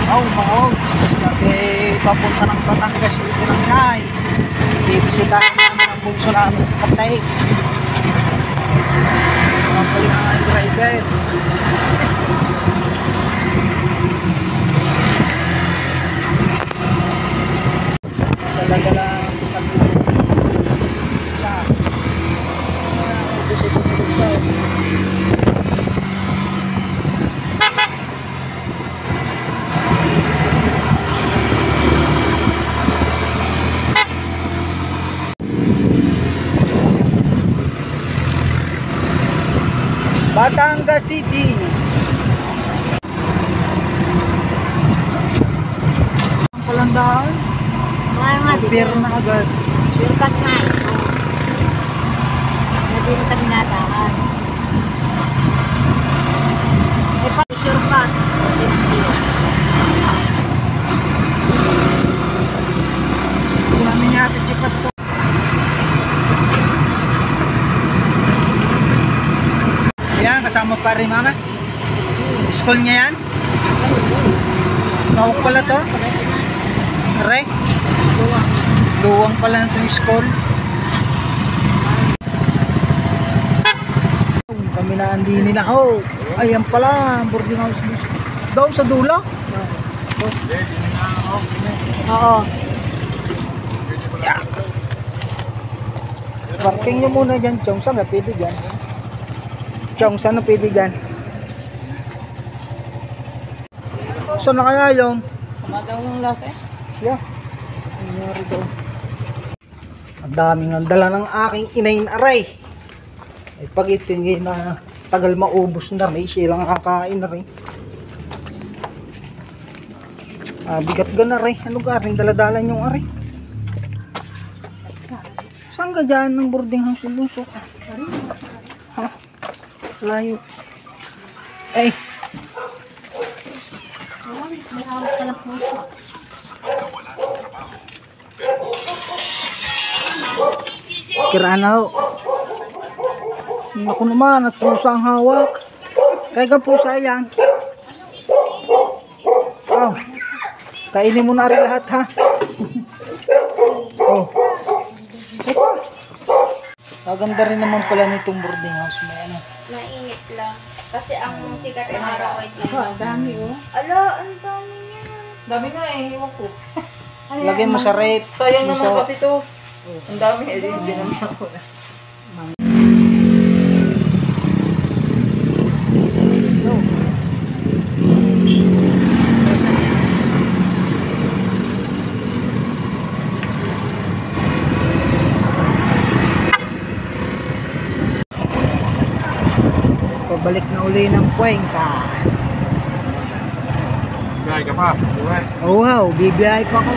Oh, maog. Kasi papunta ng Batangas yung tinangay. Bibisitahin namin ang bunso namin katay. Mga pali ang driver. Talaga lang sa Batangas City. Ang palandaan. Pier na agad. Surkat na. Hindi na kami nataan. Eh pa, surkat. Ito namin yata chipas to. Yan, kasama pa rin mama. School niya yan? Tawag pala to? Re? Luwang pala na itong school. Kami na andi nila. Oh, ayan pala. Boarding house. Daw sa dulo? Oo. Yeah. Parking nyo muna dyan, Chong. Saan na pwede dyan? Chong, saan na pwede dyan? Saan na kaya yung? Kumagaw ng lasa eh. Yeah. Nangyari daw. Ang daming ang dala ng aking inayin aray. Ay pag ito yung na tagal maubos na rin, siya lang kakain na rin. Bigat ka na rin. Ano ka rin? Daladalan yung aray. Saan ka dyan ng boarding house yung lusok? Ha? Layo. Ay. Kiranaw. Ako naman, at pusa ang hawak. Kaya ka pusa yan. Oh. Kainin mo na rin lahat ha. Oh. Ito. Maganda rin naman pala nitong boarding house. May ano. Mainit lang. Kasi ang sikat ng araw ay dito. Ang dami oh. Ala, ang dami niya. Dami na eh, iwan ko. Lagay mo sa rep. Sayang naman kasi ito. Ang dami eh, dinamihan ko na. Pabalik na uli ng Cuenca. Biyay ka pa, buhay. Oh wow, bibiyay pa ko.